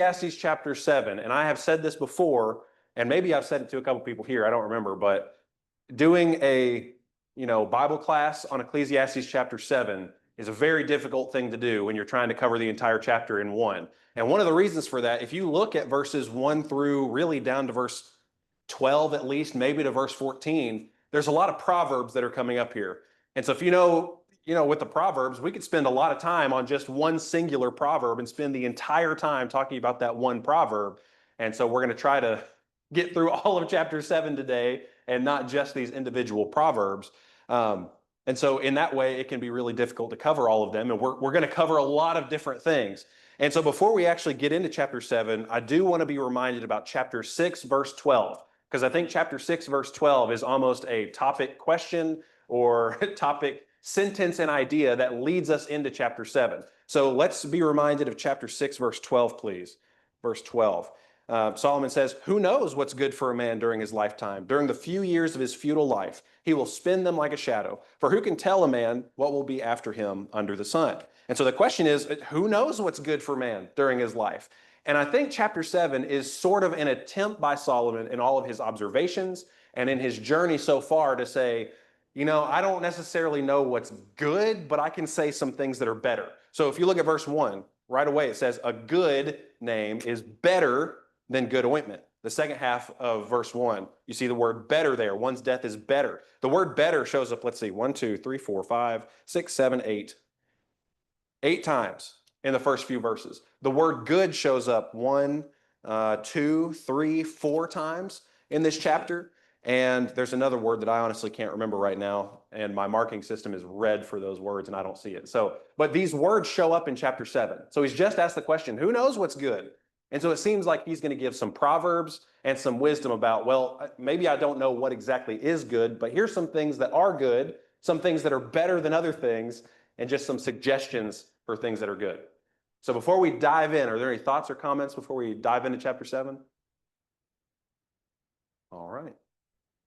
Ecclesiastes chapter 7, and I have said this before, and maybe I've said it to a couple people here, I don't remember, but doing a Bible class on Ecclesiastes chapter 7 is a very difficult thing to do when you're trying to cover the entire chapter in one. And one of the reasons for that, if you look at verses 1 through really down to verse 12 at least, maybe to verse 14, there's a lot of proverbs that are coming up here. And so if with the proverbs, we could spend a lot of time on just one singular proverb and spend the entire time talking about that one proverb. And so we're going to try to get through all of chapter 7 today and not just these individual proverbs. And so in that way, it can be really difficult to cover all of them. And we're going to cover a lot of different things. And so before we actually get into chapter 7, I do want to be reminded about chapter 6, verse 12, because I think chapter 6, verse 12 is almost a topic question or topic sentence and idea that leads us into chapter 7. So let's be reminded of chapter 6, verse 12, please. Verse 12. Solomon says, "Who knows what's good for a man during his lifetime? During the few years of his futile life, he will spend them like a shadow. For who can tell a man what will be after him under the sun?" And so the question is, who knows what's good for man during his life? And I think chapter 7 is sort of an attempt by Solomon in all of his observations and in his journey so far to say, I don't necessarily know what's good, but I can say some things that are better. So if you look at verse 1, right away it says, a good name is better than good ointment. The second half of verse 1, you see the word better there. One's death is better. The word better shows up, let's see, 1, 2, 3, 4, 5, 6, 7, 8. 8 times in the first few verses. The word good shows up 1, 2, 3, 4 times in this chapter. And there's another word that I honestly can't remember right now. And my marking system is red for those words and I don't see it. But these words show up in chapter 7. So he's just asked the question, who knows what's good? And so it seems like he's going to give some proverbs and some wisdom about, well, maybe I don't know what exactly is good, but here's some things that are good, some things that are better than other things, and just some suggestions for things that are good. So before we dive in, are there any thoughts or comments before we dive into chapter 7? All right.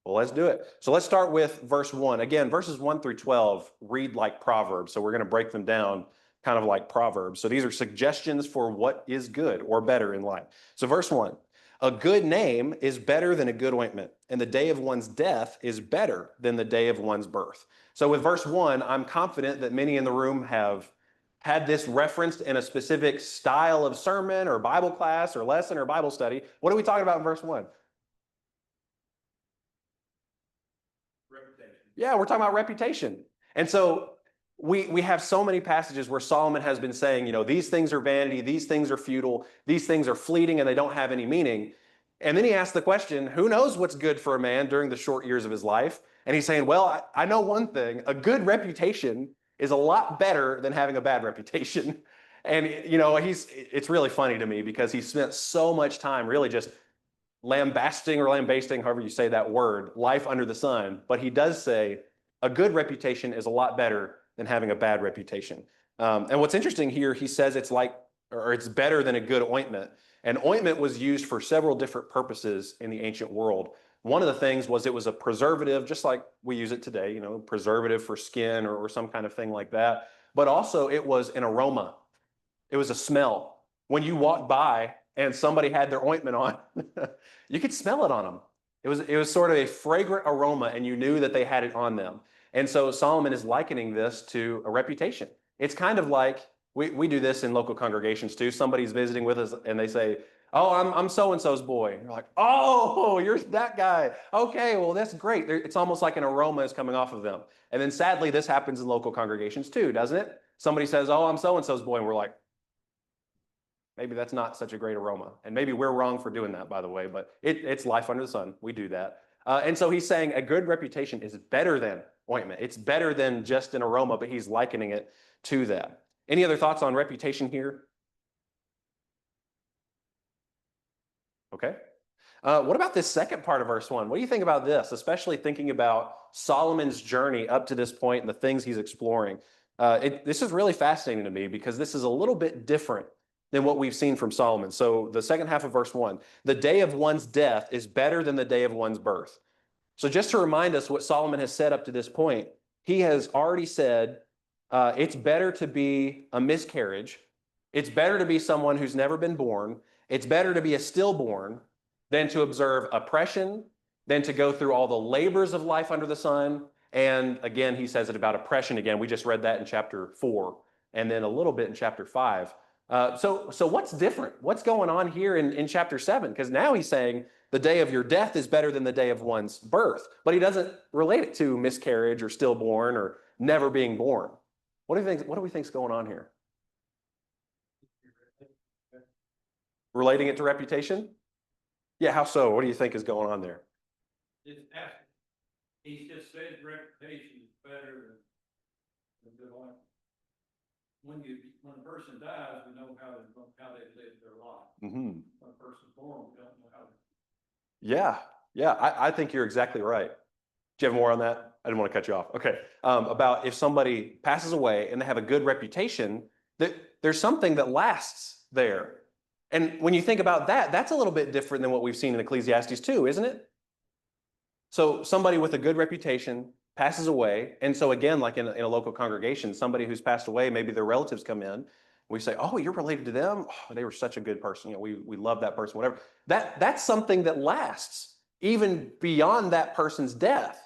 Well, let's do it. So let's start with verse 1. Again, verses 1 through 12 read like Proverbs. So we're going to break them down kind of like Proverbs. So these are suggestions for what is good or better in life. So verse 1, a good name is better than a good ointment, and the day of one's death is better than the day of one's birth. So with verse 1, I'm confident that many in the room have had this referenced in a specific style of sermon or Bible class or lesson or Bible study. What are we talking about in verse 1? Yeah, we're talking about reputation. And so we have so many passages where Solomon has been saying, these things are vanity, these things are futile, these things are fleeting and they don't have any meaning. And then he asks the question, who knows what's good for a man during the short years of his life? And he's saying, well, I know one thing, a good reputation is a lot better than having a bad reputation. And, it's really funny to me because he spent so much time really just lambasting, however you say that word, life under the sun. But he does say a good reputation is a lot better than having a bad reputation. And what's interesting here, he says it's better than a good ointment. And ointment was used for several different purposes in the ancient world. One of the things was it was a preservative, just like we use it today, preservative for skin or some kind of thing like that. But also it was an aroma. It was a smell. When you walked by and somebody had their ointment on, you could smell it on them. It was sort of a fragrant aroma and you knew that they had it on them. And so Solomon is likening this to a reputation. It's kind of like, we do this in local congregations too. Somebody's visiting with us and they say, oh, I'm so-and-so's boy. And you're like, oh, you're that guy. Okay, well, that's great. It's almost like an aroma is coming off of them. And then sadly, this happens in local congregations too, doesn't it? Somebody says, oh, I'm so-and-so's boy. And we're like, maybe that's not such a great aroma. And maybe we're wrong for doing that, by the way, but it's life under the sun. We do that. And so he's saying a good reputation is better than ointment. It's better than just an aroma, but he's likening it to that. Any other thoughts on reputation here? Okay. What about this second part of verse 1? What do you think about this, especially thinking about Solomon's journey up to this point and the things he's exploring? This is really fascinating to me because this is a little bit different than what we've seen from Solomon. So the second half of verse 1, the day of one's death is better than the day of one's birth. So just to remind us what Solomon has said up to this point, he has already said it's better to be a miscarriage. It's better to be someone who's never been born It's better to be a stillborn than to observe oppression, than to go through all the labors of life under the sun. And again, he says it about oppression again. We just read that in chapter 4 and then a little bit in chapter 5. So what's different? What's going on here in chapter 7? Because now he's saying the day of your death is better than the day of one's birth, but he doesn't relate it to miscarriage or stillborn or never being born. What do you think? What do we think's going on here? Relating it to reputation? Yeah, how so? What do you think is going on there? He just said reputation is better than good life. When a person dies, we know how they lived their life. Mm-hmm. When a person's born, we don't know how. Yeah, I think you're exactly right. Do you have more on that? I didn't want to cut you off. Okay. About if somebody passes away and they have a good reputation, that there's something that lasts there. And when you think about that, that's a little bit different than what we've seen in Ecclesiastes 2, isn't it? So somebody with a good reputation passes away. And so again, like in a local congregation, somebody who's passed away, maybe their relatives come in. We say, oh, you're related to them? Oh, they were such a good person. You know, we love that person, whatever. That's something that lasts even beyond that person's death.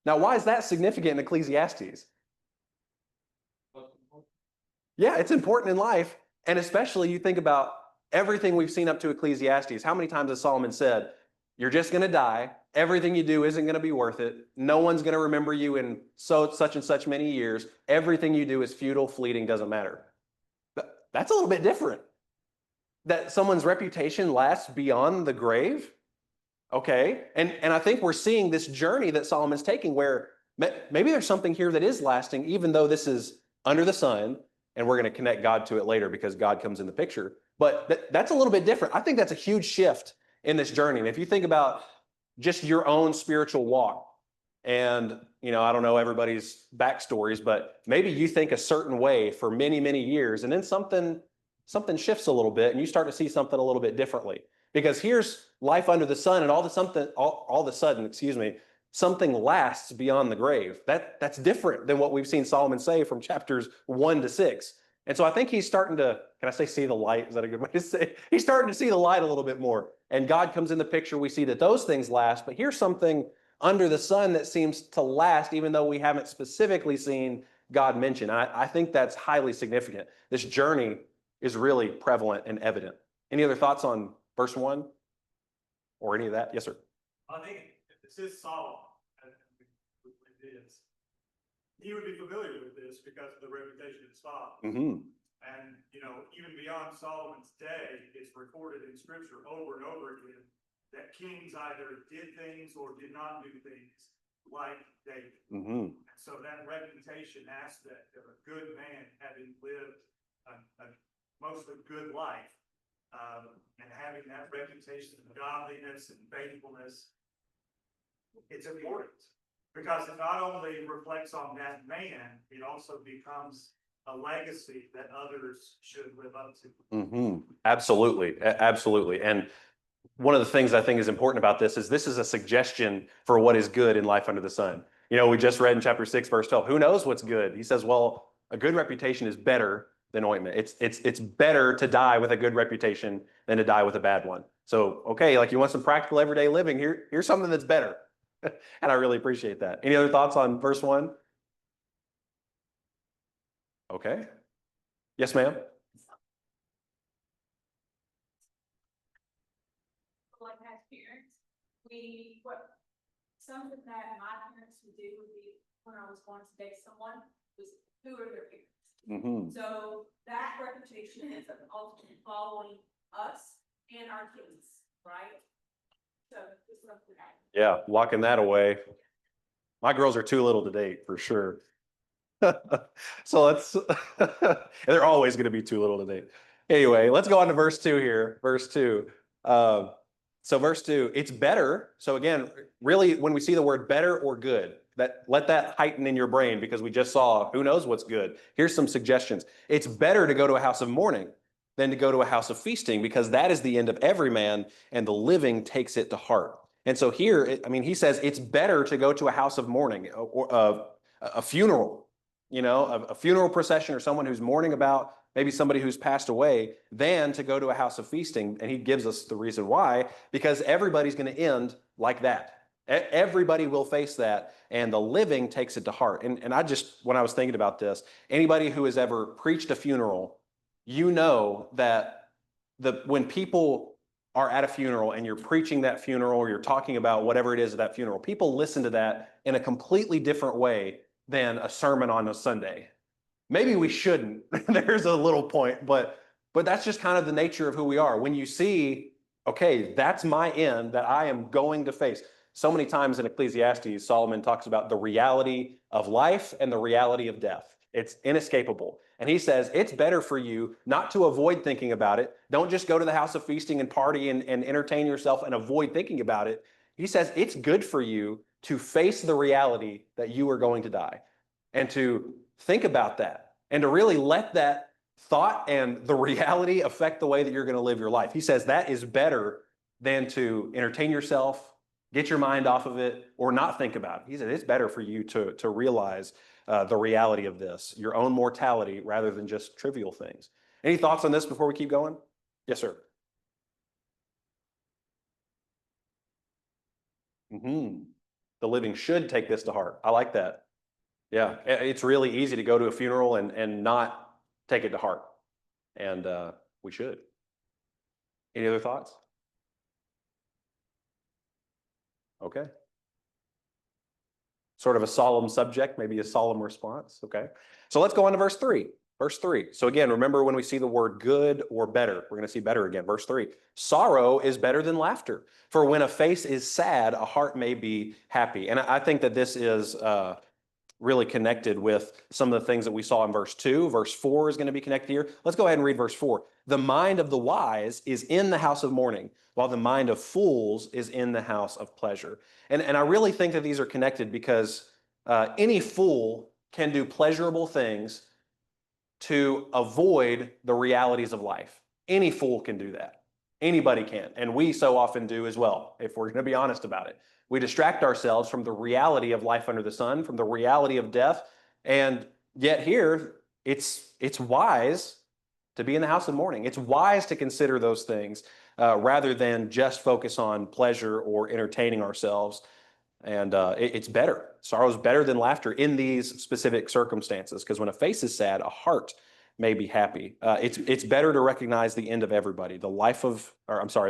Now, why is that significant in Ecclesiastes? Yeah, it's important in life. And especially you think about everything we've seen up to Ecclesiastes. How many times has Solomon said, you're just going to die. Everything you do isn't going to be worth it. No one's going to remember you in such and such many years. Everything you do is futile, fleeting, doesn't matter. That's a little bit different. That someone's reputation lasts beyond the grave. Okay. And I think we're seeing this journey that Solomon's taking where maybe there's something here that is lasting, even though this is under the sun, and we're going to connect God to it later because God comes in the picture. But that's a little bit different. I think that's a huge shift in this journey. And if you think about just your own spiritual walk, and I don't know everybody's backstories, but maybe you think a certain way for many, many years, and then something shifts a little bit, and you start to see something a little bit differently. Because here's life under the sun, and all of a sudden, something lasts beyond the grave. That's different than what we've seen Solomon say from chapters 1 to 6. And so I think he's starting to, can I say see the light? Is that a good way to say it? He's starting to see the light a little bit more. And God comes in the picture. We see that those things last, but here's something under the sun that seems to last, even though we haven't specifically seen God mention. I think that's highly significant. This journey is really prevalent and evident. Any other thoughts on verse 1 or any of that? Yes, sir. I think if this is Solomon, it is. He would be familiar with this because of the reputation of Solomon. Mm-hmm. And, even beyond Solomon's day, it's recorded in Scripture over and over again that kings either did things or did not do things like David. Mm-hmm. And so that reputation aspect of a good man having lived a mostly good life, and having that reputation of godliness and faithfulness, it's important. Because it not only reflects on that man, it also becomes a legacy that others should live up to. Mm-hmm. Absolutely. Absolutely. And one of the things I think is important about this is a suggestion for what is good in life under the sun. We just read in chapter 6, verse 12, who knows what's good? He says, well, a good reputation is better than ointment. It's better to die with a good reputation than to die with a bad one. So, okay, like you want some practical everyday living, here's something that's better. And I really appreciate that. Any other thoughts on verse 1? Okay. Yes, ma'am. Like as parents, something that my parents would do would be when I was going to date someone was who are their parents. Mm-hmm. So that reputation is ultimately following us and our kids, right? So it's something that. Yeah, locking that away. My girls are too little to date for sure. So they're always going to be too little to date. Anyway, let's go on to verse 2 here. Verse 2. So verse 2, it's better. So again, really, when we see the word better or good, let that heighten in your brain because we just saw who knows what's good. Here's some suggestions. It's better to go to a house of mourning than to go to a house of feasting because that is the end of every man and the living takes it to heart. And so here, he says it's better to go to a house of mourning or a funeral, a funeral procession or someone who's mourning about maybe somebody who's passed away, than to go to a house of feasting. And he gives us the reason why, because everybody's going to end like that. Everybody will face that, and the living takes it to heart. And I just, when I was thinking about this, anybody who has ever preached a funeral, you know that when people are at a funeral and you're preaching that funeral or you're talking about whatever it is at that funeral, people listen to that in a completely different way than a sermon on a Sunday. Maybe we shouldn't. There's a little point, but that's just kind of the nature of who we are. When you see, okay, that's my end that I am going to face. So many times in Ecclesiastes, Solomon talks about the reality of life and the reality of death. It's inescapable. And he says, it's better for you not to avoid thinking about it. Don't just go to the house of feasting and party and entertain yourself and avoid thinking about it. He says, it's good for you to face the reality that you are going to die and to think about that and to really let that thought and the reality affect the way that you're going to live your life. He says that is better than to entertain yourself, get your mind off of it, or not think about it. He said it's better for you to realize the reality of this, your own mortality, rather than just trivial things. Any thoughts on this before we keep going? Yes, sir. The living should take this to heart. I like that. Yeah, it's really easy to go to a funeral and not take it to heart. And we should. Any other thoughts? Okay. Sort of a solemn subject, maybe a solemn response. Okay. So let's go on to verse 3. Verse 3. So again, remember when we see the word good or better, we're going to see better again. Verse 3. Sorrow is better than laughter. For when a face is sad, a heart may be happy. And I think that this is really connected with some of the things that we saw in verse 2. Verse 4 is going to be connected here. Let's go ahead and read verse 4. The mind of the wise is in the house of mourning, while the mind of fools is in the house of pleasure. And I really think that these are connected because any fool can do pleasurable things to avoid the realities of life. Any fool can do that. Anybody can. And we so often do as well, if we're going to be honest about it. We distract ourselves from the reality of life under the sun, from the reality of death. And yet here, it's wise to be in the house of mourning. It's wise to consider those things rather than just focus on pleasure or entertaining ourselves. And it's better. Sorrow is better than laughter in these specific circumstances, because when a face is sad, a heart may be happy. It's better to recognize the end of everybody, the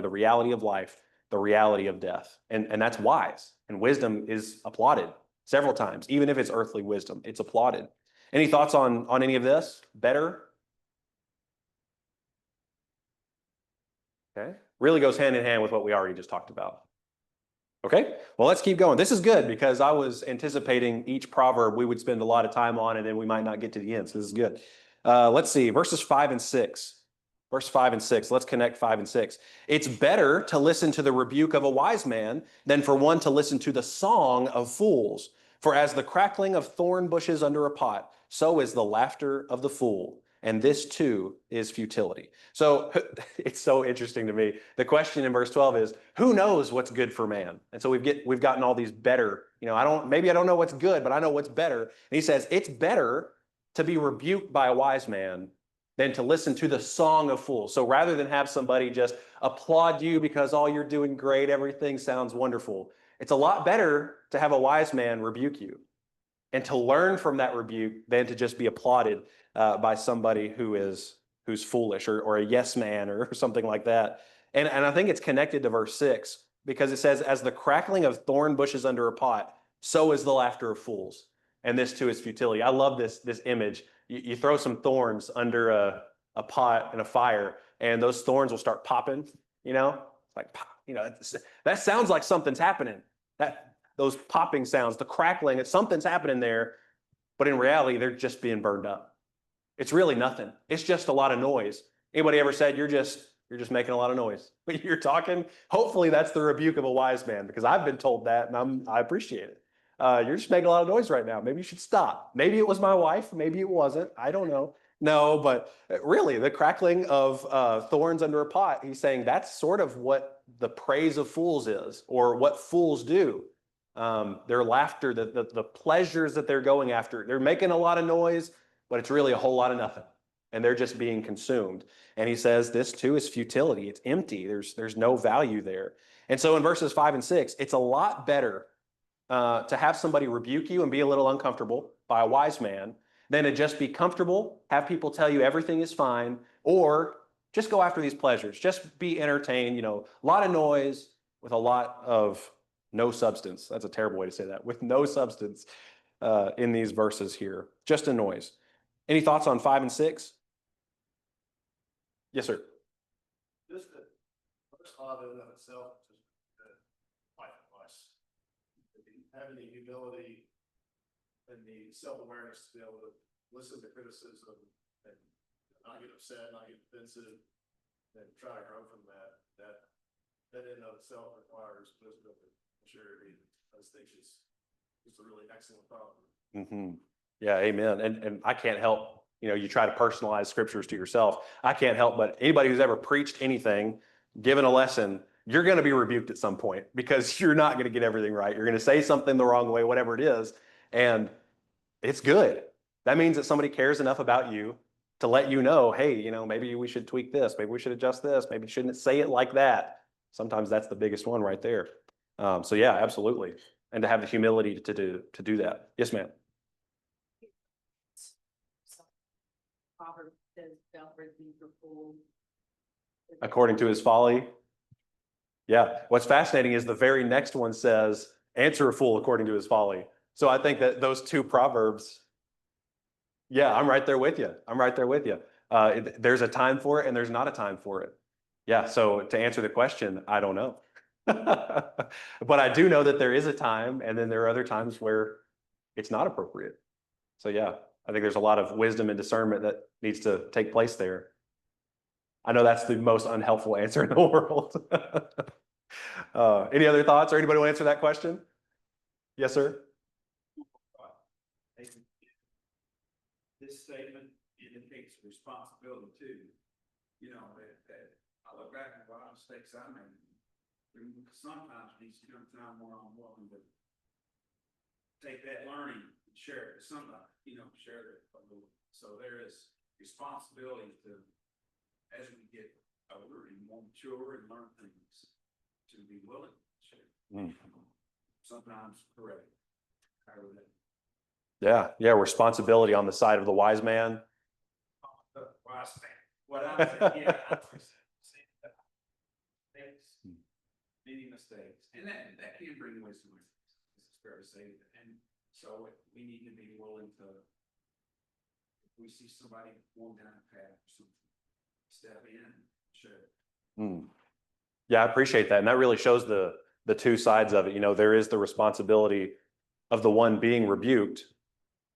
reality of life, the reality of death. And that's wise. And wisdom is applauded several times, even if it's earthly wisdom, it's applauded. Any thoughts on any of this? Better? Okay. Really goes hand in hand with what we already just talked about. Okay, well, let's keep going. This is good because I was anticipating each proverb we would spend a lot of time on, and then we might not get to the end. So this is good. Let's see, verses 5 and 6. Verse 5 and 6. Let's connect 5 and 6. It's better to listen to the rebuke of a wise man than for one to listen to the song of fools. For as the crackling of thorn bushes under a pot, so is the laughter of the fool. And this too is futility. So it's so interesting to me. The question in verse 12 is, who knows what's good for man? And so we've gotten all these better, maybe I don't know what's good, but I know what's better. And he says, it's better to be rebuked by a wise man than to listen to the song of fools. So rather than have somebody just applaud you because all you're doing great, everything sounds wonderful, it's a lot better to have a wise man rebuke you and to learn from that rebuke than to just be applauded by somebody who's foolish or a yes man or something like that. And I think it's connected to verse 6 because it says, as the crackling of thorn bushes under a pot, so is the laughter of fools. And this too is futility. I love this image. You throw some thorns under a pot and a fire, and those thorns will start popping, like pop, that sounds like something's happening. Those popping sounds, the crackling, something's happening there, but in reality, they're just being burned up. It's really nothing. It's just a lot of noise. Anybody ever said you're just making a lot of noise when you're talking? Hopefully that's the rebuke of a wise man, because I've been told that and I appreciate it. You're just making a lot of noise right now. Maybe you should stop. Maybe it was my wife. Maybe it wasn't. I don't know. No, but really the crackling of thorns under a pot, he's saying that's sort of what the praise of fools is, or what fools do. Their laughter, the pleasures that they're going after, they're making a lot of noise, but it's really a whole lot of nothing. and they're just being consumed. And he says this too is futility. It's empty. There's no value there. And so in verses 5 and 6, it's a lot better to have somebody rebuke you and be a little uncomfortable by a wise man than to just be comfortable, have people tell you everything is fine, or just go after these pleasures. Just be entertained, a lot of noise with a lot of no substance. That's a terrible way to say that. With no substance in these verses here. Just a noise. Any thoughts on 5 and 6? Yes, sir. Just the first thought in and of itself, just life advice. Having the humility and the self-awareness to be able to listen to criticism and not get upset, not get defensive, and try to grow from that. That in and of itself requires wisdom and maturity. I just think it's a really excellent thought. Mm-hmm. Yeah, amen. And I can't help, you try to personalize scriptures to yourself. I can't help but anybody who's ever preached anything, given a lesson, you're going to be rebuked at some point because you're not going to get everything right. You're going to say something the wrong way, whatever it is. And it's good. That means that somebody cares enough about you to let you know, hey, maybe we should tweak this. Maybe we should adjust this. Maybe you shouldn't say it like that. Sometimes that's the biggest one right there. So yeah, absolutely. And to have the humility to do that. Yes, ma'am. Proverbs says, "Don't rebuke a fool." According to his folly. Yeah. What's fascinating is the very next one says, answer a fool according to his folly. So I think that those two proverbs, yeah, I'm right there with you. I'm right there with you. There's a time for it and there's not a time for it. Yeah. So to answer the question, I don't know. But I do know that there is a time, and then there are other times where it's not appropriate. So yeah, I think there's a lot of wisdom and discernment that needs to take place there. I know that's the most unhelpful answer in the world. Any other thoughts, or anybody will answer that question? Yes, sir. This statement indicates responsibility too. That I look back at a lot of mistakes I made. Sometimes needs to come time where I'm willing to take that learning and share it with somebody, share it a little. So there is responsibility to, as we get older and more mature and learn things, to be willing to share. Sometimes correct. Yeah, responsibility on the side of the wise man. Wise man. What I'm saying, yeah, many mistakes, and that can bring wisdom. This is fair to say, and so we need to be willing to, if we see somebody going down a path or something, step in, share. Yeah, I appreciate that, and that really shows the two sides of it. There is the responsibility of the one being rebuked,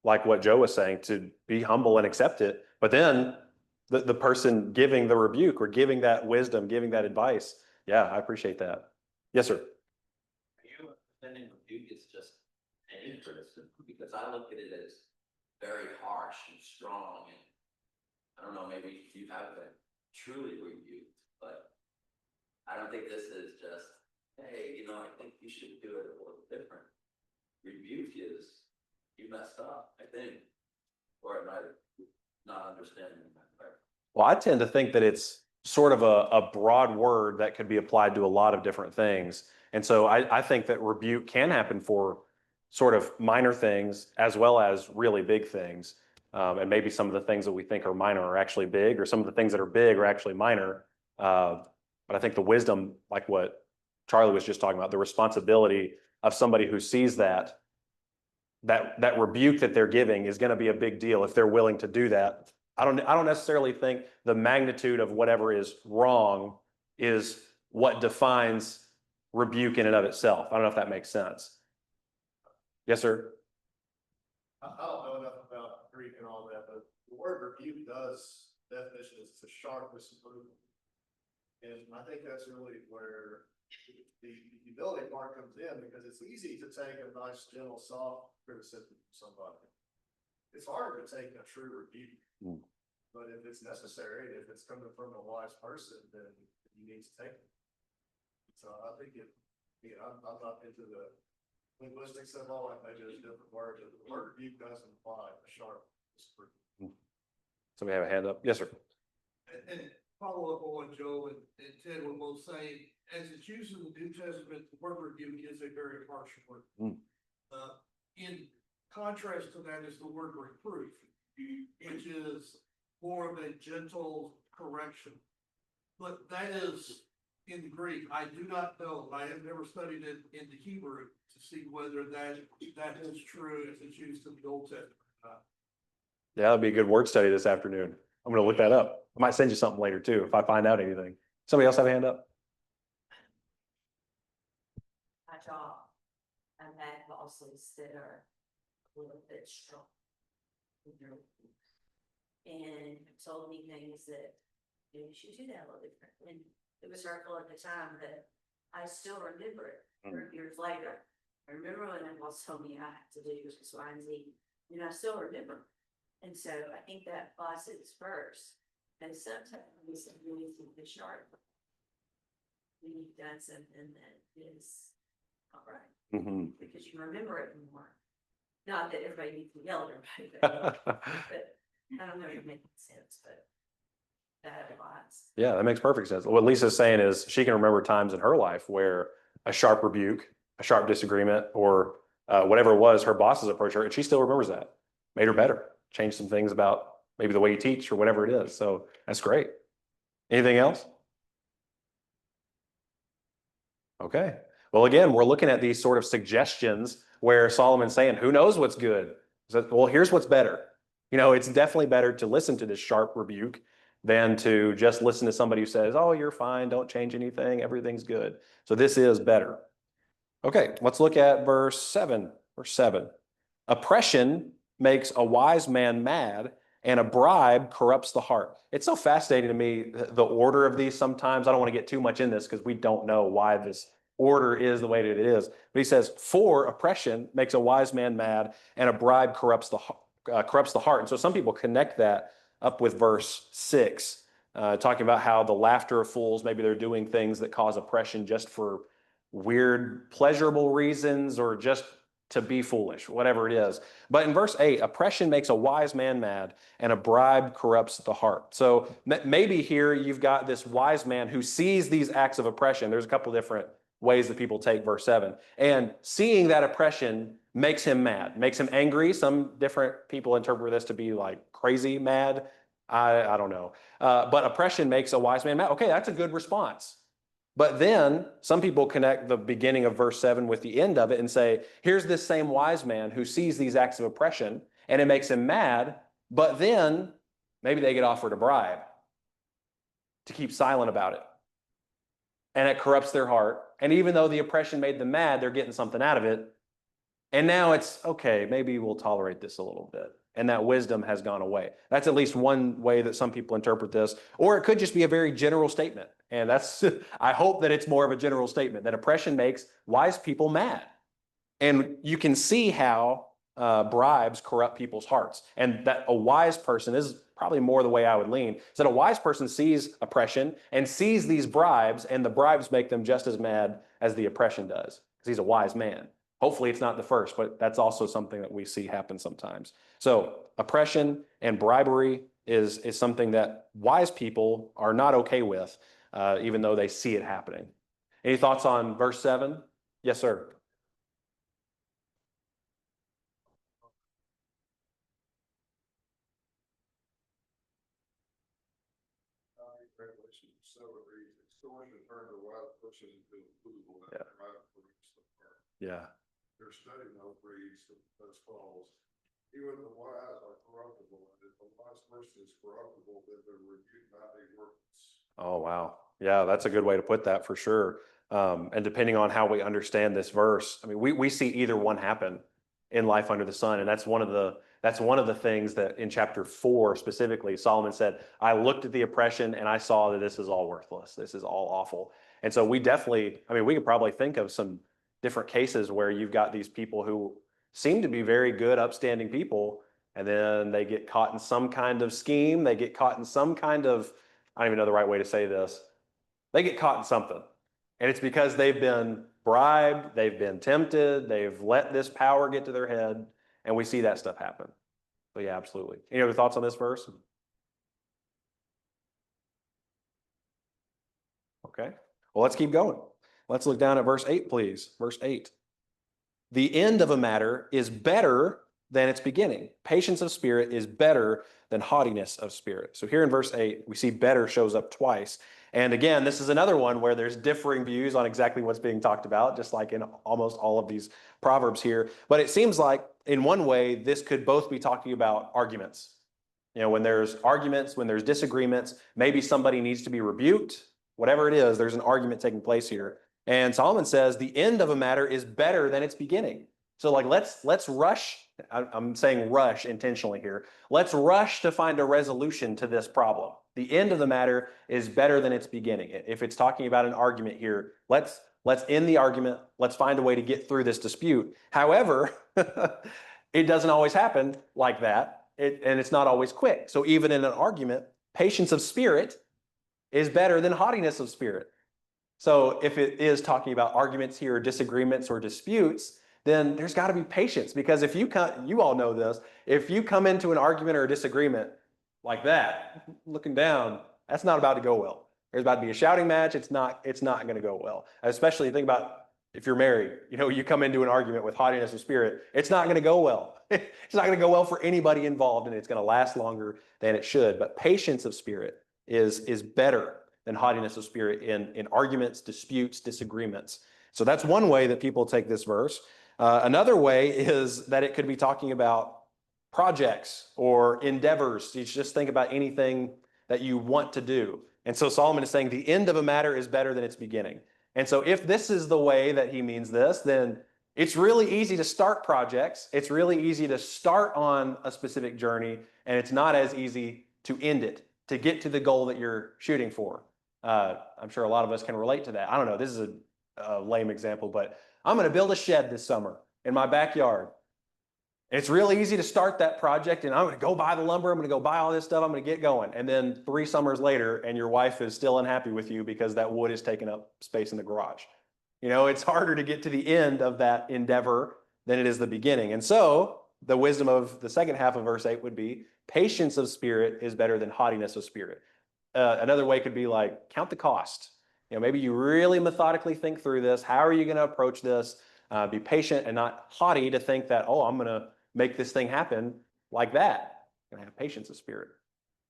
like what Joe was saying, to be humble and accept it, but then the person giving the rebuke or giving that wisdom, giving that advice. Yeah, I appreciate that. Yes, sir. You understanding rebuke is just any criticism, because I look at it as very harsh and strong, and I don't know, maybe you haven't truly rebuked, but I don't think this is just, hey, I think you should do it a little different. Rebuke is, you messed up, I think, or am I not understanding that right? Well, I tend to think that it's sort of a broad word that could be applied to a lot of different things. And so I think that rebuke can happen for sort of minor things as well as really big things. And maybe some of the things that we think are minor are actually big, or some of the things that are big are actually minor. But I think the wisdom, like what Charlie was just talking about, the responsibility of somebody who sees that rebuke that they're giving is going to be a big deal if they're willing to do that. I don't necessarily think the magnitude of whatever is wrong is what defines rebuke in and of itself. I don't know if that makes sense. Yes, sir. I don't know enough about Greek and all that, but the word rebuke does, definition is to sharpness and brutal. And I think that's really where the humility part comes in, because it's easy to take a nice, gentle, soft criticism from somebody. It's harder to take a true rebuke. But if it's necessary, if it's coming from a wise person, then you need to take it. So I think I'm not into the linguistics of all that. Maybe there's different words, but the word rebuke doesn't imply a sharp disagreement. Somebody have a hand up? Yes, sir. And follow up on what Joe and Ted were both saying, as it's used in the New Testament, the word rebuke is a very harsh word. In contrast to that is the word reproof, which is more of a gentle correction. But that is in the Greek. I do not know. I have never studied it in the Hebrew to see whether that is true as it's used in the Old Testament. Yeah, that'll be a good word study this afternoon. I'm going to look that up. I might send you something later too if I find out anything. Somebody else have a hand up? My job, I've had bosses that are a little bit strong. And told me things that, you should do that a little different. And it was hurtful at the time, but I still remember it 30 years later. I remember when my boss told me I had to do X, Y, and Z, and I still remember. And so I think that applies to this verse. And sometimes we need to be sharp. When you've done something that is not right, because you remember it more. Not that everybody needs to yell at everybody, but I don't know if it makes sense, but that applies. Yeah, that makes perfect sense. What Lisa's saying is she can remember times in her life where a sharp rebuke, a sharp disagreement, or whatever it was, her bosses approached her, and she still remembers that. Made her better. Changed some things about maybe the way you teach or whatever it is. So that's great. Anything else? Okay. Well, again, we're looking at these sort of suggestions where Solomon's saying, who knows what's good? So, well, here's what's better. It's definitely better to listen to this sharp rebuke than to just listen to somebody who says, oh, you're fine, don't change anything, everything's good. So this is better. Okay, let's look at verse 7. Verse 7. Oppression makes a wise man mad, and a bribe corrupts the heart. It's so fascinating to me, the order of these sometimes. I don't want to get too much in this because we don't know why this order is the way that it is. But he says, for oppression makes a wise man mad, and a bribe corrupts the heart. And so some people connect that up with verse 6, talking about how the laughter of fools, maybe they're doing things that cause oppression just for weird, pleasurable reasons or just to be foolish, whatever it is. But in verse 8, oppression makes a wise man mad, and a bribe corrupts the heart. So maybe here you've got this wise man who sees these acts of oppression. There's a couple different ways that people take verse 7. And seeing that oppression makes him mad, makes him angry. Some different people interpret this to be like crazy mad. I don't know. But oppression makes a wise man mad. Okay, that's a good response. But then some people connect the beginning of verse 7 with the end of it and say, here's this same wise man who sees these acts of oppression and it makes him mad, but then maybe they get offered a bribe to keep silent about it. And it corrupts their heart. And even though the oppression made them mad, they're getting something out of it. And now it's, okay, maybe we'll tolerate this a little bit. And that wisdom has gone away. That's at least one way that some people interpret this. Or it could just be a very general statement. And that's, I hope that it's more of a general statement, that oppression makes wise people mad. And you can see how bribes corrupt people's hearts. And that a wise person is probably more the way I would lean, is that a wise person sees oppression and sees these bribes, and the bribes make them just as mad as the oppression does, because he's a wise man. Hopefully it's not the first, but that's also something that we see happen sometimes. So oppression and bribery is something that wise people are not okay with, even though they see it happening. Any thoughts on verse 7? Yes, sir. Revelation 7 reads, extortion turned a wise person into a fool, and Yeah. pride corrupts the heart. Yeah. Their study note reads as follows: even the wise are corruptible, and if a wise person is corruptible, then their rebuke not be worthless. Oh, wow. Yeah, that's a good way to put that for sure. And depending on how we understand this verse, I mean, we see either one happen in life under the sun. And that's one of the things that in chapter 4 specifically, Solomon said, I looked at the oppression and I saw that this is all worthless. This is all awful. And so we definitely, I mean, we could probably think of some different cases where you've got these people who seem to be very good, upstanding people, and then they get caught in some kind of scheme. They get caught in some kind of, I don't even know the right way to say this. They get caught in something. And it's because they've been bribed, they've been tempted, they've let this power get to their head, and we see that stuff happen. So yeah, absolutely. Any other thoughts on this verse? Okay, well, let's keep going. Let's look down at verse 8, please. Verse 8. The end of a matter is better than its beginning. Patience of spirit is better than haughtiness of spirit. So here in verse 8, we see better shows up twice. And again, this is another one where there's differing views on exactly what's being talked about, just like in almost all of these proverbs here. But it seems like in one way, this could both be talking about arguments. You know, when there's arguments, when there's disagreements, maybe somebody needs to be rebuked, whatever it is, there's an argument taking place here. And Solomon says the end of a matter is better than its beginning. So like, let's rush. I'm saying rush intentionally here. Let's rush to find a resolution to this problem. The end of the matter is better than its beginning. If it's talking about an argument here, let's end the argument. Let's find a way to get through this dispute. However, it doesn't always happen like that. And it's not always quick. So even in an argument, patience of spirit is better than haughtiness of spirit. So if it is talking about arguments here, disagreements or disputes, then there's got to be patience, because if you all know this, if you come into an argument or a disagreement like that, looking down, that's not about to go well. There's about to be a shouting match. It's not going to go well. Especially think about if you're married, you come into an argument with haughtiness of spirit, it's not going to go well. It's not going to go well for anybody involved, and it's going to last longer than it should. But patience of spirit is better than haughtiness of spirit in arguments, disputes, disagreements. So that's one way that people take this verse. Another way is that it could be talking about projects or endeavors. You just think about anything that you want to do. And so Solomon is saying the end of a matter is better than its beginning. And so if this is the way that he means this, then it's really easy to start projects. It's really easy to start on a specific journey, and it's not as easy to end it, to get to the goal that you're shooting for. I'm sure a lot of us can relate to that. I don't know, this is a lame example, but I'm going to build a shed this summer in my backyard. It's really easy to start that project, and I'm going to go buy the lumber. I'm going to go buy all this stuff. I'm going to get going. And then 3 summers later, and your wife is still unhappy with you because that wood is taking up space in the garage. It's harder to get to the end of that endeavor than it is the beginning. And so the wisdom of the second half of verse 8 would be patience of spirit is better than haughtiness of spirit. Another way could be like, count the cost. Maybe you really methodically think through this. How are you going to approach this? Be patient and not haughty to think that, oh, I'm going to make this thing happen like that. I'm going to have patience of spirit.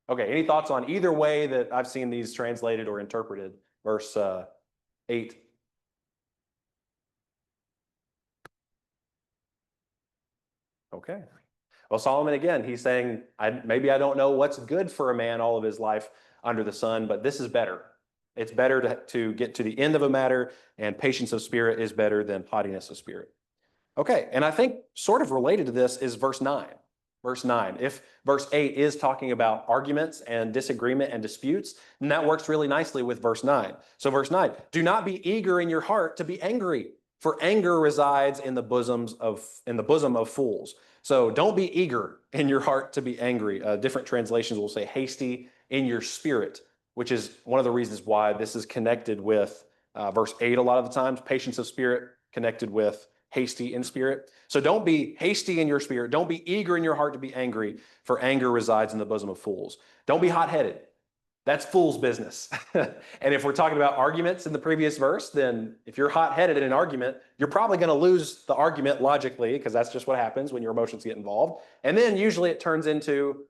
Okay, any thoughts on either way that I've seen these translated or interpreted? Verse 8. Okay. Well, Solomon, again, he's saying, maybe I don't know what's good for a man all of his life under the sun, but this is better. It's better to get to the end of a matter, and patience of spirit is better than haughtiness of spirit. Okay, and I think sort of related to this is verse 9. Verse 9. If verse 8 is talking about arguments and disagreement and disputes, then that works really nicely with verse 9. So verse 9, do not be eager in your heart to be angry, for anger resides in the bosom of fools. So don't be eager in your heart to be angry. Different translations will say hasty in your spirit, which is one of the reasons why this is connected with verse 8 a lot of the times. Patience of spirit connected with hasty in spirit. So don't be hasty in your spirit. Don't be eager in your heart to be angry, for anger resides in the bosom of fools. Don't be hot-headed. That's fool's business. And if we're talking about arguments in the previous verse, then if you're hot-headed in an argument, you're probably going to lose the argument logically, because that's just what happens when your emotions get involved. And then usually it turns into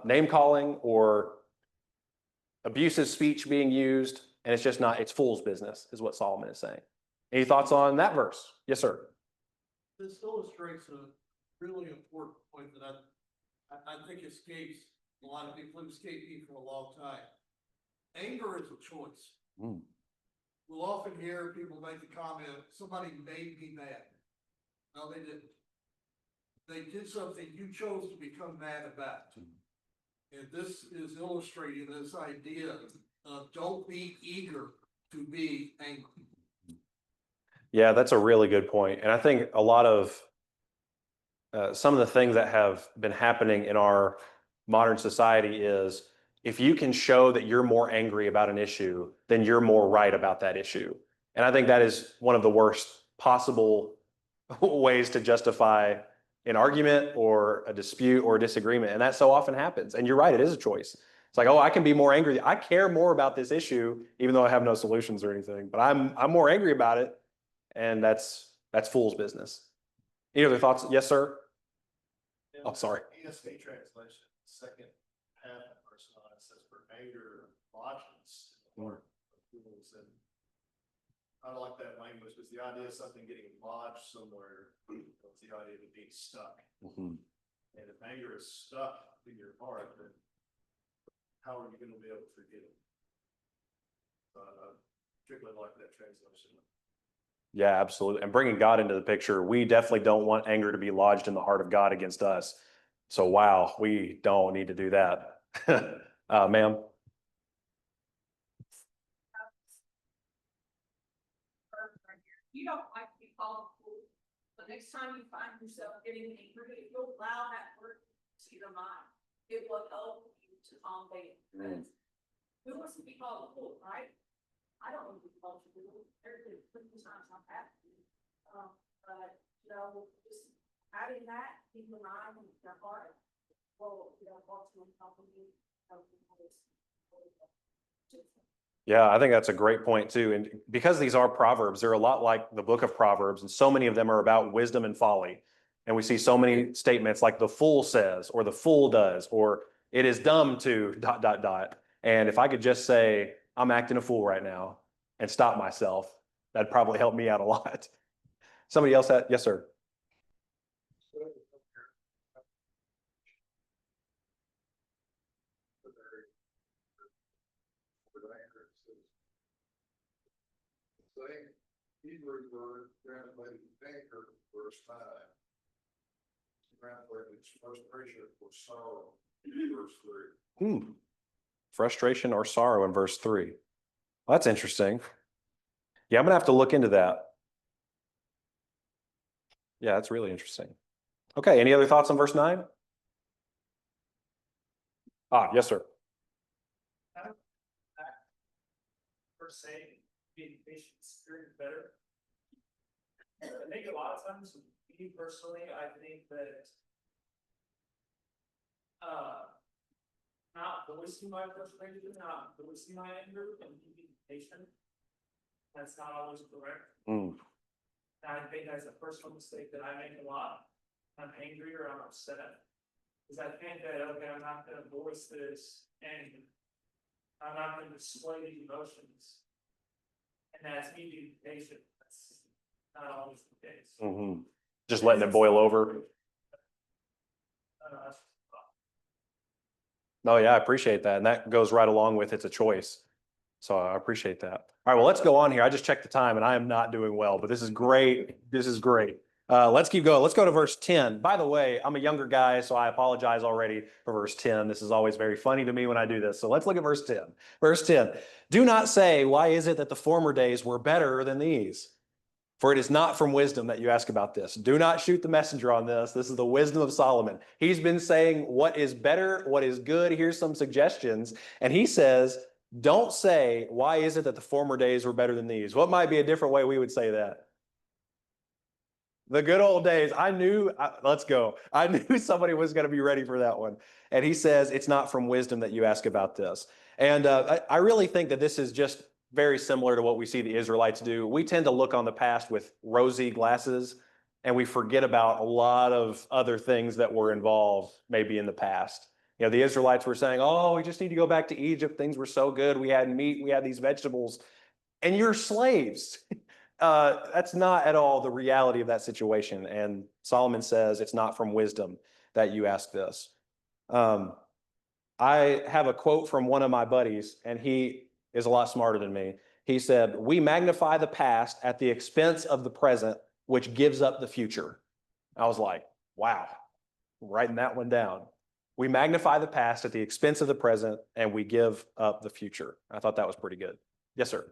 name-calling or abusive speech being used, and it's just not, it's fool's business, is what Solomon is saying. Any thoughts on that verse? Yes, sir. This illustrates a really important point that I think escapes a lot of people, escaped me for a long time. Anger is a choice. We'll often hear people make the comment, somebody made me mad. No, they didn't. They did something you chose to become mad about. And this is illustrating this idea of don't be eager to be angry. Yeah, that's a really good point. And I think a lot of some of the things that have been happening in our modern society is if you can show that you're more angry about an issue, then you're more right about that issue. And I think that is one of the worst possible ways to justify an argument or a dispute or a disagreement. And that so often happens. And you're right, it is a choice. It's like, oh, I can be more angry. I care more about this issue, even though I have no solutions or anything, but I'm more angry about it. And that's fool's business. Any other thoughts? Yes, sir. Oh, sorry. ESV translation, second half of verse 9 says, for anger lodges in the heart of fools. And I don't like that language because the idea of something getting lodged somewhere, it's the idea of it being stuck. Mhm. And if anger is stuck in your heart, then how are you going to be able to forgive it? I particularly like that translation. Yeah, absolutely. And bringing God into the picture, we definitely don't want anger to be lodged in the heart of God against us. So, wow, we don't need to do that. Ma'am. You don't like to be called a fool. The next time you find yourself getting angry, if you'll allow that word to your mind, it will help you to calm down. Who wants to be called a fool, right? I don't want to be called a fool. There's been plenty of times I've had to. But, you know, just adding that, keep your mind and your heart. Well, you know, ultimately helping you. Yeah, I think that's a great point too. And because these are Proverbs, they're a lot like the book of Proverbs, and so many of them are about wisdom and folly. And we see so many statements like the fool says, or the fool does, or it is dumb to ... And if I could just say, I'm acting a fool right now and stop myself, that'd probably help me out a lot. Somebody else had, yes, sir. Same Hebrew word translated anger, verse 9. Translated frustration or sorrow, verse 3. Frustration or sorrow in verse 3. Well, that's interesting. Yeah, I'm gonna have to look into that. Yeah, that's really interesting. Okay, any other thoughts on verse 9? Yes, sir. Per se, being patient spirit better. I think a lot of times, me personally, I think that not voicing my frustration, not voicing my anger, and being patient. That's not always correct. And I think that's a personal mistake that I make a lot. I'm angry or I'm upset. Because I think that, okay, I'm not gonna voice this anger. I'm not gonna display these emotions. And that's me being patient. That's not always the case. Just letting it boil over. No, yeah, I appreciate that. And that goes right along with it's a choice. So I appreciate that. All right, well, let's go on here. I just checked the time and I am not doing well, but this is great. This is great. Let's keep going. Let's go to verse 10. By the way, I'm a younger guy, so I apologize already for verse 10. This is always very funny to me when I do this. So let's look at verse 10. Verse 10. Do not say, why is it that the former days were better than these? For it is not from wisdom that you ask about this. Do not shoot the messenger on this. This is the wisdom of Solomon. He's been saying what is better, what is good. Here's some suggestions. And he says, don't say, why is it that the former days were better than these? What might be a different way we would say that? The good old days. Let's go. I knew somebody was going to be ready for that one. And he says, it's not from wisdom that you ask about this. And I really think that this is just very similar to what we see the Israelites do. We tend to look on the past with rosy glasses, and we forget about a lot of other things that were involved maybe in the past. You know, the Israelites were saying, oh, we just need to go back to Egypt. Things were so good. We had meat, we had these vegetables, and you're slaves. That's not at all the reality of that situation. And Solomon says it's not from wisdom that you ask this. I have a quote from one of my buddies, and he is a lot smarter than me. He said, we magnify the past at the expense of the present, which gives up the future. I was like, wow, writing that one down. We magnify the past at the expense of the present, and we give up the future. I thought that was pretty good. Yes, sir.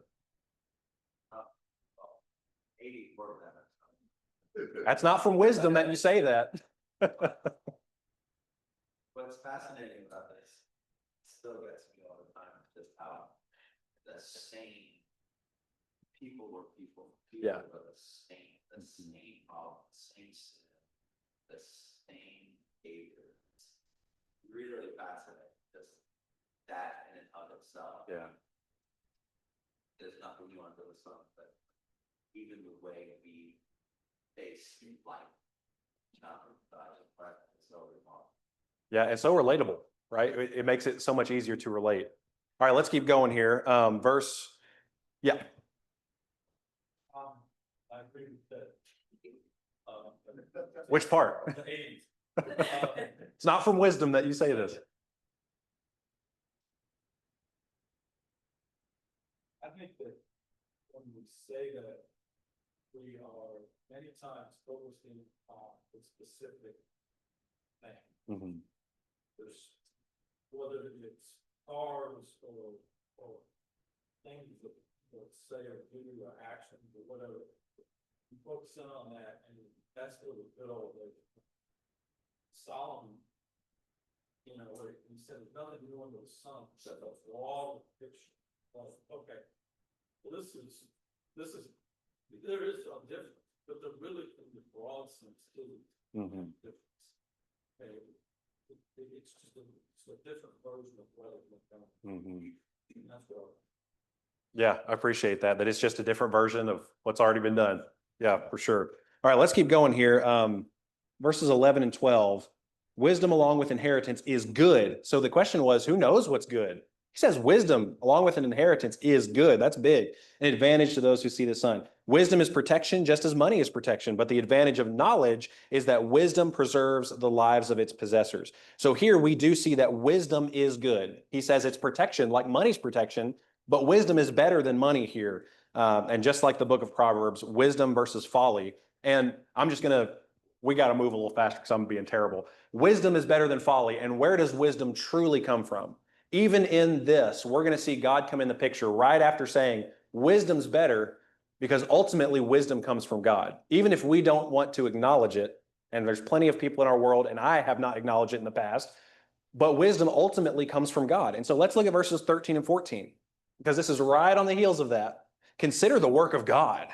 84 of That's not from wisdom that you say that. What's fascinating about this still gets me all the time, just how the same people were people. Yeah. Were the same problem, the same sin, the same behavior. It's really fascinating. Just that in and of itself. Yeah. There's nothing new under the sun, but even the way we face life. It's so remarkable. Yeah, and so relatable, right? It makes it so much easier to relate. All right, let's keep going here. Yeah, I agree with that. which part? The '80s. It's not from wisdom that you say this. I think that when we say that, we are many times focusing on the specific thing. Mhm. There's, whether it's cars or things that say or do or actions or whatever. You focus in on that, and that's where the good old days. Solomon, where he said, there's nothing new under the sun, except a broad picture. Well, okay, well, there is a difference, but there really, in the broad sense, is a Mhm. difference. Okay, it's just a different version of what it looked like. Mhm. And that's what. Yeah, I appreciate that. That it's just a different version of what's already been done. Yeah, for sure. All right, let's keep going here. Verses 11 and 12. Wisdom along with inheritance is good. So the question was, who knows what's good? He says wisdom along with an inheritance is good. That's big. An advantage to those who see the sun. Wisdom is protection just as money is protection. But the advantage of knowledge is that wisdom preserves the lives of its possessors. So here we do see that wisdom is good. He says it's protection like money's protection, but wisdom is better than money here. And just like the book of Proverbs, wisdom versus folly. And we got to move a little faster because I'm being terrible. Wisdom is better than folly. And where does wisdom truly come from? Even in this, we're going to see God come in the picture right after saying wisdom's better, because ultimately wisdom comes from God. Even if we don't want to acknowledge it, and there's plenty of people in our world, and I have not acknowledged it in the past, but wisdom ultimately comes from God. And so let's look at verses 13 and 14, because this is right on the heels of that. Consider the work of God,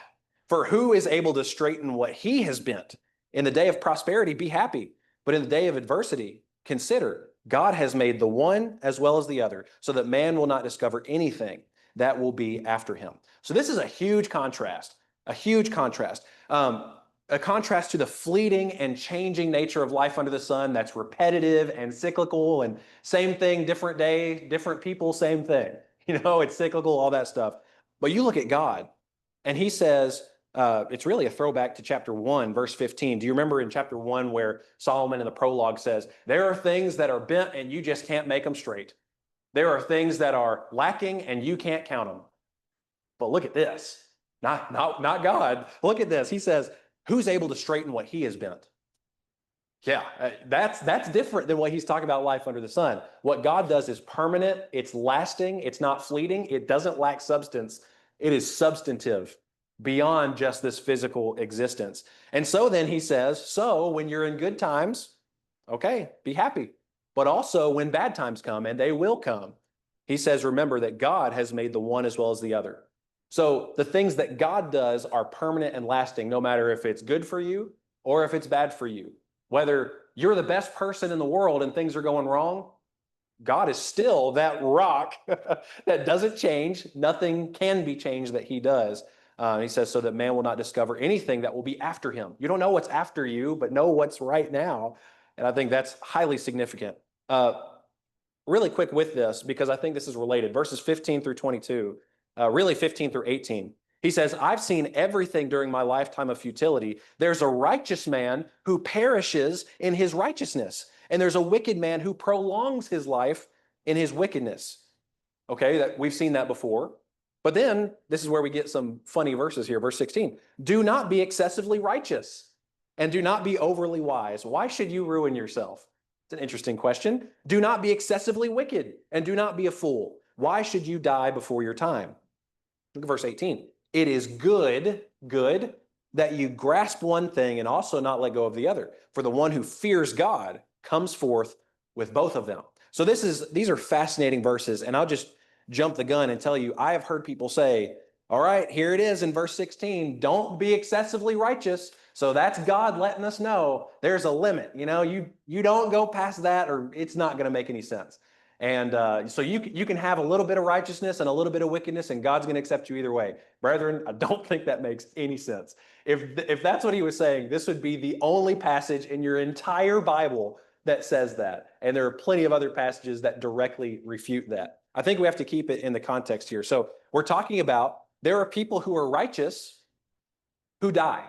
for who is able to straighten what he has bent? In the day of prosperity, be happy, but in the day of adversity, consider God has made the one as well as the other, so that man will not discover anything that will be after him. So this is a huge contrast, a huge contrast. A contrast to the fleeting and changing nature of life under the sun that's repetitive and cyclical, and same thing, different day, different people, same thing. It's cyclical, all that stuff. But you look at God, and he says, it's really a throwback to chapter 1, verse 15. Do you remember in chapter 1 where Solomon in the prologue says, there are things that are bent and you just can't make them straight. There are things that are lacking and you can't count them. But look at this. Not God. Look at this. He says, who's able to straighten what he has bent? Yeah, that's different than what he's talking about life under the sun. What God does is permanent, it's lasting, it's not fleeting, it doesn't lack substance. It is substantive beyond just this physical existence. And so then he says, so when you're in good times, okay, be happy. But also when bad times come, and they will come, he says, remember that God has made the one as well as the other. So the things that God does are permanent and lasting, no matter if it's good for you or if it's bad for you. Whether you're the best person in the world and things are going wrong, God is still that rock that doesn't change. Nothing can be changed that he does. He says, so that man will not discover anything that will be after him. You don't know what's after you, but know what's right now. And I think that's highly significant. Really quick with this, because I think this is related. Verses 15 through 22, really 15 through 18. He says, I've seen everything during my lifetime of futility. There's a righteous man who perishes in his righteousness, and there's a wicked man who prolongs his life in his wickedness. Okay, we've seen that before. But then this is where we get some funny verses here. Verse 16, do not be excessively righteous and do not be overly wise. Why should you ruin yourself? It's an interesting question. Do not be excessively wicked and do not be a fool. Why should you die before your time? Look at verse 18. It is good that you grasp one thing and also not let go of the other. For the one who fears God comes forth with both of them. So these are fascinating verses, and I'll just jump the gun and tell you, I have heard people say, all right, here it is in verse 16, don't be excessively righteous. So that's God letting us know there's a limit. You don't go past that or it's not going to make any sense. And so you can have a little bit of righteousness and a little bit of wickedness, and God's going to accept you either way. Brethren, I don't think that makes any sense. If that's what he was saying, this would be the only passage in your entire Bible that says that. And there are plenty of other passages that directly refute that. I think we have to keep it in the context here. So we're talking about there are people who are righteous who die,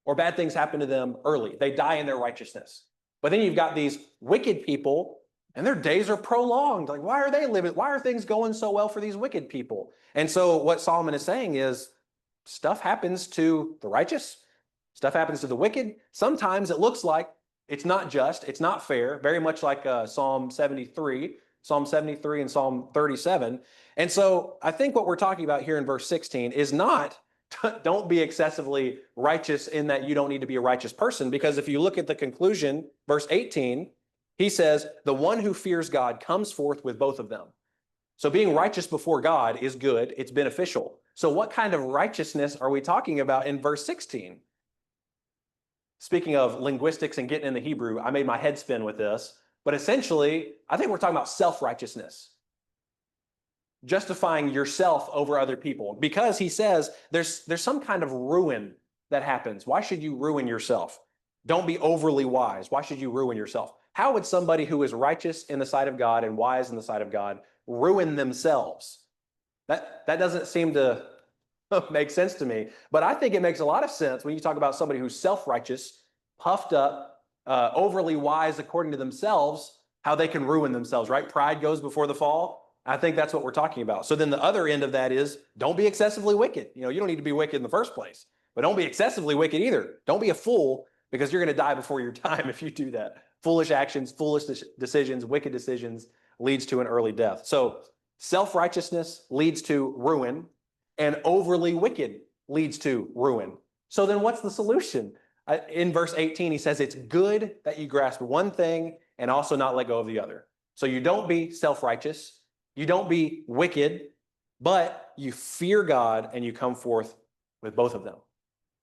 or bad things happen to them early. They die in their righteousness. But then you've got these wicked people, and their days are prolonged. Like, why are they living? Why are things going so well for these wicked people? And so what Solomon is saying is stuff happens to the righteous, stuff happens to the wicked. Sometimes it looks like it's not just, it's not fair, very much like Psalm 73 and Psalm 37. And so I think what we're talking about here in verse 16 is not don't be excessively righteous in that you don't need to be a righteous person, because if you look at the conclusion, verse 18, he says, the one who fears God comes forth with both of them. So being righteous before God is good, it's beneficial. So what kind of righteousness are we talking about in verse 16? Speaking of linguistics and getting in the Hebrew, I made my head spin with this, but essentially, I think we're talking about self-righteousness. Justifying yourself over other people, because he says there's some kind of ruin that happens. Why should you ruin yourself? Don't be overly wise. Why should you ruin yourself? How would somebody who is righteous in the sight of God and wise in the sight of God ruin themselves? That doesn't seem to make sense to me, but I think it makes a lot of sense when you talk about somebody who's self-righteous, puffed up, overly wise according to themselves, how they can ruin themselves, right? Pride goes before the fall. I think that's what we're talking about. So then the other end of that is don't be excessively wicked. You don't need to be wicked in the first place, but don't be excessively wicked either. Don't be a fool, because you're going to die before your time if you do that. Foolish actions, foolish decisions, wicked decisions leads to an early death. So self-righteousness leads to ruin, and overly wicked leads to ruin. So then what's the solution? In verse 18, he says, it's good that you grasp one thing and also not let go of the other. So you don't be self-righteous, you don't be wicked, but you fear God and you come forth with both of them.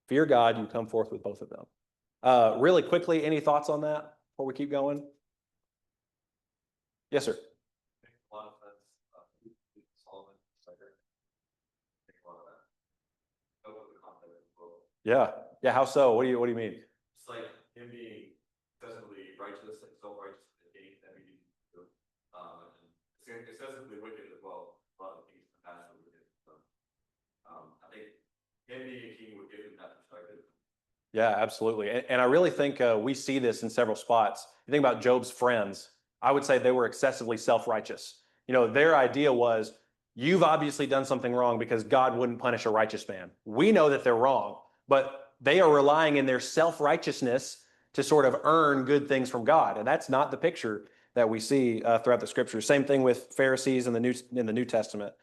Fear God, you come forth with both of them. Really quickly, any thoughts on that before we keep going? Yes, sir. Yeah. Yeah. How so? What do you mean? It's like him being excessively righteous, like self-righteous, that we need to do. And excessively wicked as well. A lot of things in the past are wicked. So, I think him being a king would give him that perspective. Yeah, absolutely. And I really think we see this in several spots. You think about Job's friends. I would say they were excessively self-righteous. Their idea was, you've obviously done something wrong because God wouldn't punish a righteous man. We know that they're wrong, but they are relying in their self-righteousness to sort of earn good things from God. And that's not the picture that we see throughout the scriptures. Same thing with Pharisees in the New Testament.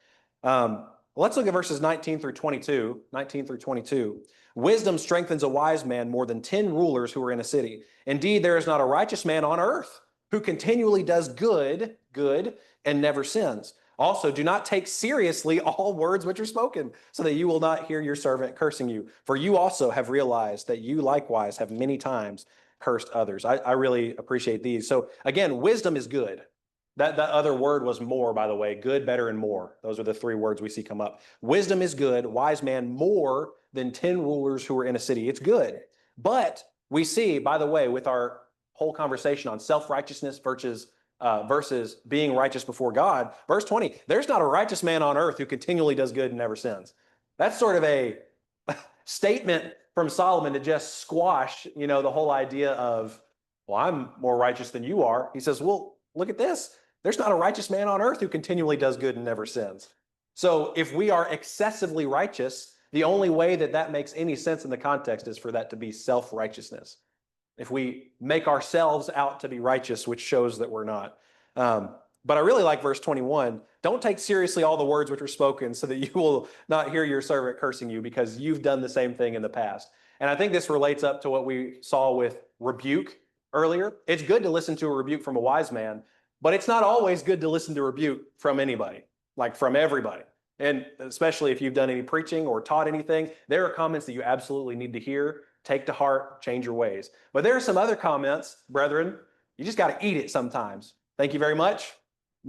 Let's look at verses 19 through 22. Wisdom strengthens a wise man more than 10 rulers who are in a city. Indeed, there is not a righteous man on earth who continually does good, and never sins. Also, do not take seriously all words which are spoken, so that you will not hear your servant cursing you. For you also have realized that you likewise have many times cursed others. I really appreciate these. So again, wisdom is good. That other word was more, by the way. Good, better, and more. Those are the three words we see come up. Wisdom is good. Wise man more than 10 rulers who are in a city. It's good. But we see, by the way, with our whole conversation on self-righteousness versus being righteous before God, verse 20, there's not a righteous man on earth who continually does good and never sins. That's sort of a statement from Solomon to just squash, the whole idea of, well, I'm more righteous than you are. He says, well, look at this. There's not a righteous man on earth who continually does good and never sins. So if we are excessively righteous, the only way that makes any sense in the context is for that to be self-righteousness. If we make ourselves out to be righteous, which shows that we're not. But I really like verse 21. Don't take seriously all the words which are spoken, so that you will not hear your servant cursing you, because you've done the same thing in the past. And I think this relates up to what we saw with rebuke earlier. It's good to listen to a rebuke from a wise man, but it's not always good to listen to rebuke from anybody, like from everybody. And especially if you've done any preaching or taught anything, there are comments that you absolutely need to hear, take to heart, change your ways. But there are some other comments, brethren, you just got to eat it sometimes. Thank you very much.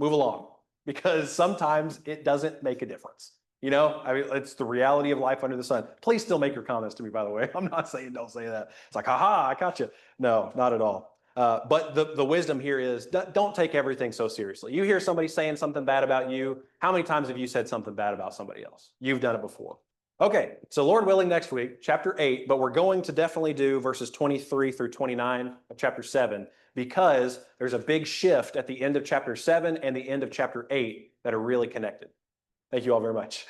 move along, because sometimes it doesn't make a difference. You know, I mean, it's the reality of life under the sun. Please still make your comments to me, by the way. I'm not saying don't say that. It's like, haha, I got you. No, not at all. But the wisdom here is don't take everything so seriously. You hear somebody saying something bad about you. How many times have you said something bad about somebody else? You've done it before. Okay, so Lord willing, next week, chapter 8, but we're going to definitely do verses 23 through 29 of chapter 7, because there's a big shift at the end of chapter 7 and the end of chapter 8 that are really connected. Thank you all very much.